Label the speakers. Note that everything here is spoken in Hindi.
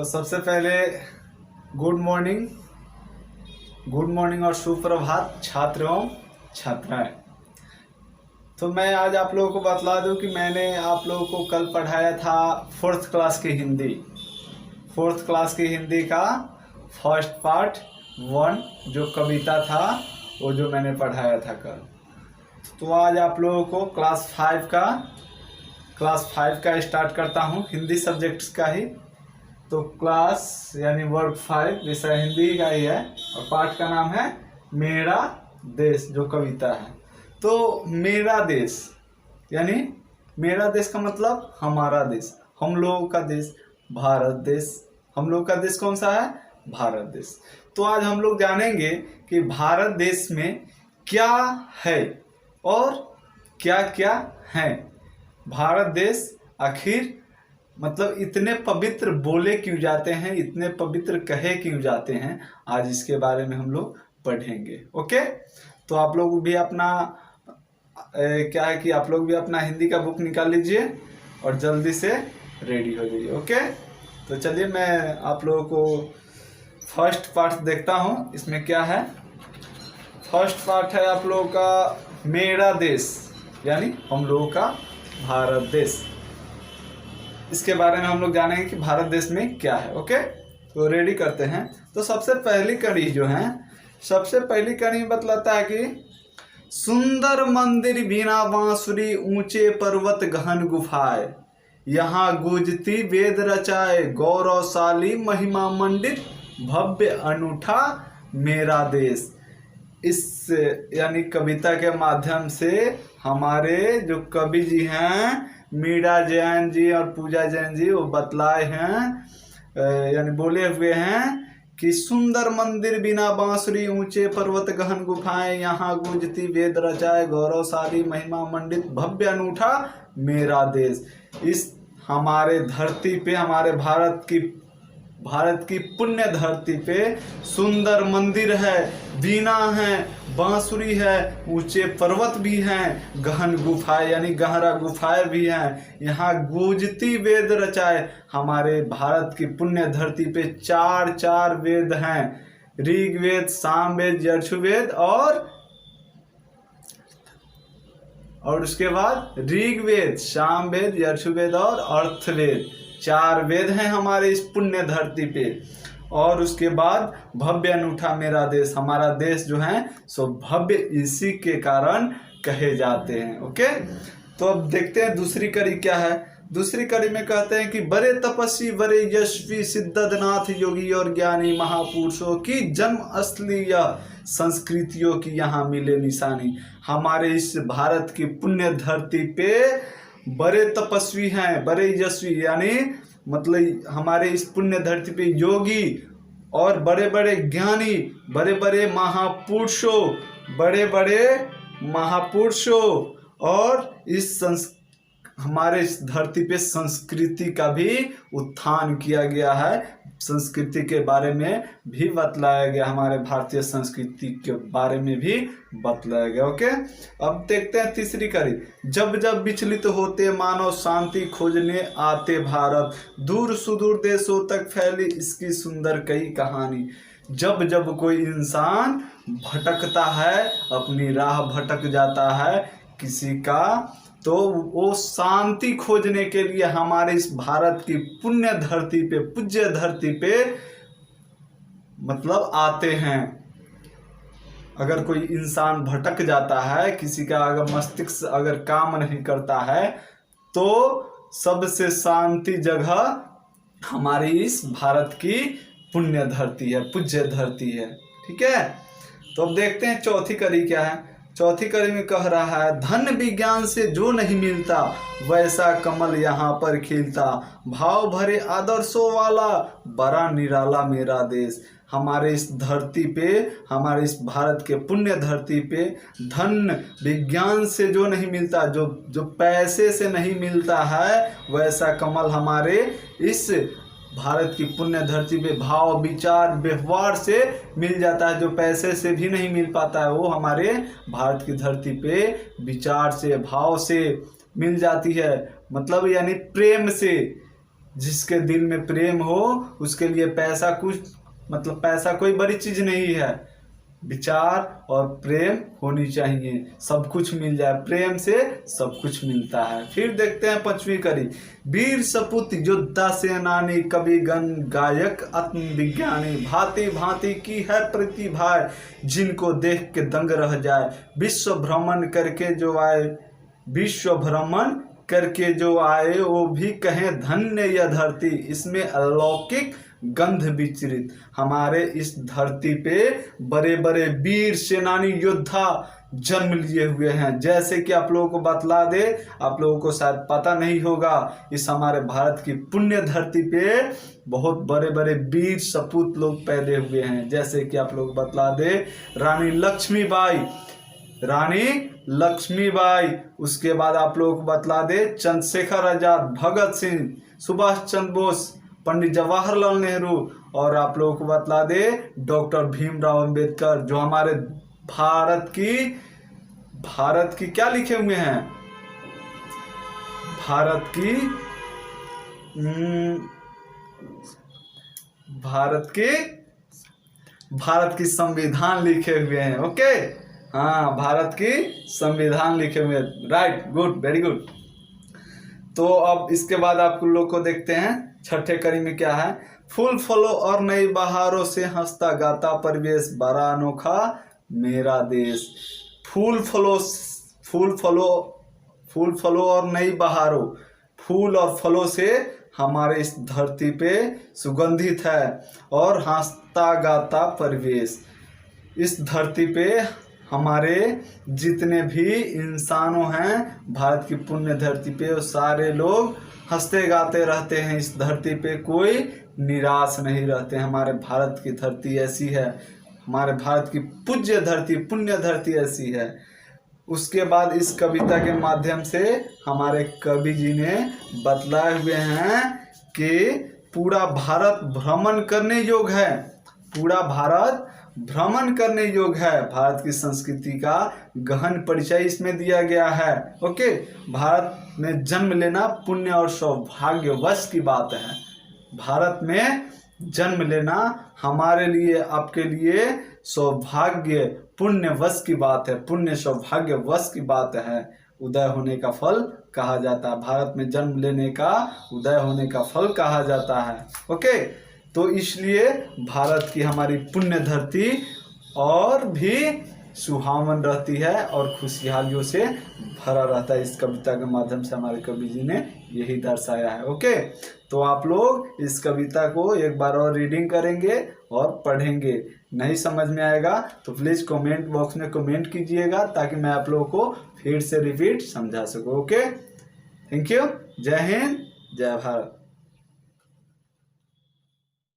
Speaker 1: तो सबसे पहले गुड मॉर्निंग और सुप्रभात छात्र एवं छात्राएं। तो मैं आज आप लोगों को बतला दूं कि मैंने आप लोगों को कल पढ़ाया था फोर्थ क्लास की हिंदी का फर्स्ट पार्ट 1 जो कविता था वो जो मैंने पढ़ाया था कल। तो आज आप लोगों को क्लास 5 का स्टार्ट करता हूँ, हिंदी सब्जेक्ट्स का ही। तो क्लास यानी वर्ग 5 विषय हिंदी का ही है और पाठ का नाम है मेरा देश जो कविता है। तो मेरा देश यानी मेरा देश का मतलब हमारा देश, हम लोगों का देश, भारत देश। हम लोग का देश कौन सा है? भारत देश। तो आज हम लोग जानेंगे कि भारत देश में क्या है और क्या क्या है। भारत देश आखिर मतलब इतने पवित्र बोले क्यों जाते हैं, इतने पवित्र कहे क्यों जाते हैं, आज इसके बारे में हम लोग पढ़ेंगे। ओके, तो आप लोग भी अपना क्या है कि आप लोग भी अपना हिंदी का बुक निकाल लीजिए और जल्दी से रेडी हो जाइए। ओके, तो चलिए मैं आप लोगों को फर्स्ट पार्ट देखता हूँ, इसमें क्या है। फर्स्ट पार्ट है आप लोगों का मेरा देश यानी हम लोगों का भारत देश। इसके बारे में हम लोग जानेंगे कि भारत देश में क्या है। ओके, तो रेडी करते हैं। तो सबसे पहली कड़ी बतलाता है कि सुंदर मंदिर बिना बांसुरी, ऊंचे पर्वत गहन गुफाएं, यहाँ गूंजती वेद रचाए, गौरवशाली महिमा मंडित, भव्य अनूठा मेरा देश। इस यानी कविता के माध्यम से हमारे जो कवि जी हैं मीरा जैन जी और पूजा जैन जी वो बतलाए हैं यानी बोले हुए हैं कि सुंदर मंदिर बिना बांसुरी, ऊंचे पर्वत गहन गुफाएं, यहाँ गूंजती वेद रचाए, गौरवशाली महिमा मंडित, भव्य अनूठा मेरा देश। इस हमारे धरती पे, हमारे भारत की पुण्य धरती पे सुंदर मंदिर है, वीणा है, बांसुरी है, ऊंचे पर्वत भी हैं, गहन गुफाएं यानी गहरा गुफाएं भी हैं, यहाँ गूंजती वेद रचाए। हमारे भारत की पुण्य धरती पे चार वेद हैं, ऋग्वेद, सामवेद, यजुर्वेद और उसके बाद ऋग्वेद, सामवेद, यजुर्वेद और अर्थवेद, 4 वेद हैं हमारे इस पुण्य धरती पे। और उसके बाद भव्य अनूठा मेरा देश, हमारा देश जो है सो भव्य इसी के कारण कहे जाते हैं। ओके, तो अब देखते हैं दूसरी कड़ी क्या है। दूसरी कड़ी में कहते हैं कि बड़े तपस्वी, बड़े यशस्वी, सिद्धनाथ योगी और ज्ञानी महापुरुषों की जन्म स्थली या संस्कृतियों की यहाँ मिले निशानी। हमारे इस भारत की पुण्य धरती पे बड़े तपस्वी हैं, बड़े यशस्वी यानी मतलब हमारे इस पुण्य धरती पे योगी और बड़े बड़े ज्ञानी, बड़े बड़े महापुरुषों और हमारे इस धरती पे संस्कृति का भी उत्थान किया गया है। संस्कृति के बारे में भी बतलाया गया, हमारे भारतीय संस्कृति के बारे में भी बतलाया गया। ओके, अब देखते हैं तीसरी कड़ी। जब जब विचलित होते मानव शांति खोजने आते भारत, दूर सुदूर देशों तक फैली इसकी सुंदर कई कहानी। जब जब कोई इंसान भटकता है, अपनी राह भटक जाता है किसी का, तो वो शांति खोजने के लिए हमारे इस भारत की पुण्य धरती पे, पूज्य धरती पे मतलब आते हैं। अगर कोई इंसान भटक जाता है, किसी का अगर मस्तिष्क अगर काम नहीं करता है, तो सबसे शांति जगह हमारी इस भारत की पुण्य धरती है, पूज्य धरती है। ठीक है, तो अब देखते हैं चौथी कड़ी क्या है। चौथी कड़ी में कह रहा है धन विज्ञान से जो नहीं मिलता, वैसा कमल यहाँ पर खिलता, भाव भरे आदर्शों वाला, बड़ा निराला मेरा देश। हमारे इस धरती पे, हमारे इस भारत के पुण्य धरती पे धन विज्ञान से जो नहीं मिलता, जो पैसे से नहीं मिलता है, वैसा कमल हमारे इस भारत की पुण्य धरती पे भाव, विचार, व्यवहार से मिल जाता है। जो पैसे से भी नहीं मिल पाता है वो हमारे भारत की धरती पे विचार से, भाव से मिल जाती है। मतलब यानी प्रेम से, जिसके दिल में प्रेम हो उसके लिए पैसा पैसा कोई बड़ी चीज नहीं है। विचार और प्रेम होनी चाहिए, सब कुछ मिल जाए, प्रेम से सब कुछ मिलता है। फिर देखते हैं 5वीं कड़ी। वीर सपूत योद्धा सेनानी कवि गण गायक आत्मविज्ञानी, भांति भांति की है प्रतिभा जिनको देख के दंग रह जाए। विश्व भ्रमण करके जो आए वो भी कहें धन्य यह धरती, इसमें अलौकिक गंध विचरित। हमारे इस धरती पे बड़े बड़े वीर सेनानी योद्धा जन्म लिए हुए हैं। जैसे कि आप लोगों को बतला दे, आप लोगों को शायद पता नहीं होगा, इस हमारे भारत की पुण्य धरती पे बहुत बड़े बड़े वीर सपूत लोग पैदा हुए हैं। जैसे कि आप लोग बतला दे, रानी लक्ष्मीबाई, उसके बाद आप लोगों को बतला दे चंद्रशेखर आजाद, भगत सिंह, सुभाष चंद्र बोस, पंडित जवाहरलाल नेहरू, और आप लोगों को बतला दे डॉक्टर भीमराव अंबेडकर, जो हमारे भारत की क्या लिखे हुए हैं, भारत की संविधान लिखे हुए हैं। ओके, हाँ, भारत की संविधान लिखे हुए हैं। Right, good, very good. तो अब इसके बाद आप लोग को देखते हैं 6ठे कड़ी में क्या है। फूल फलो और नई बहारों से हंसता गाता परिवेश, बड़ा अनोखा मेरा देश। फूल फलो और नई बहारों, फूल और फलों से हमारे इस धरती पे सुगंधित है, और हंसता गाता परिवेश। इस धरती पे हमारे जितने भी इंसानों हैं भारत की पुण्य धरती पे, वो सारे लोग हंसते गाते रहते हैं। इस धरती पे कोई निराश नहीं रहते। हमारे भारत की धरती ऐसी है, हमारे भारत की पूज्य धरती, पुण्य धरती ऐसी है। उसके बाद इस कविता के माध्यम से हमारे कवि जी ने बतलाए हुए हैं कि पूरा भारत भ्रमण करने योग्य है, पूरा भारत भ्रमण करने योग्य है। भारत की संस्कृति का गहन परिचय इसमें दिया गया है। ओके, भारत में जन्म लेना पुण्य और सौभाग्यवश की बात है। भारत में जन्म लेना हमारे लिए, आपके लिए सौभाग्य पुण्यवश की बात है, पुण्य सौभाग्यवश की बात है। उदय होने का फल कहा जाता है, भारत में जन्म लेने का उदय होने का फल कहा जाता है। ओके, तो इसलिए भारत की हमारी पुण्य धरती और भी सुहावन रहती है और खुशहालियों से भरा रहता है। इस कविता के माध्यम से हमारे कवि जी ने यही दर्शाया है। ओके, तो आप लोग इस कविता को एक बार और रीडिंग करेंगे और पढ़ेंगे। नहीं समझ में आएगा तो प्लीज़ कमेंट बॉक्स में कमेंट कीजिएगा, ताकि मैं आप लोगों को फिर से रिपीट समझा सकूँ। Okay, thank you. जय हिंद, जय भारत।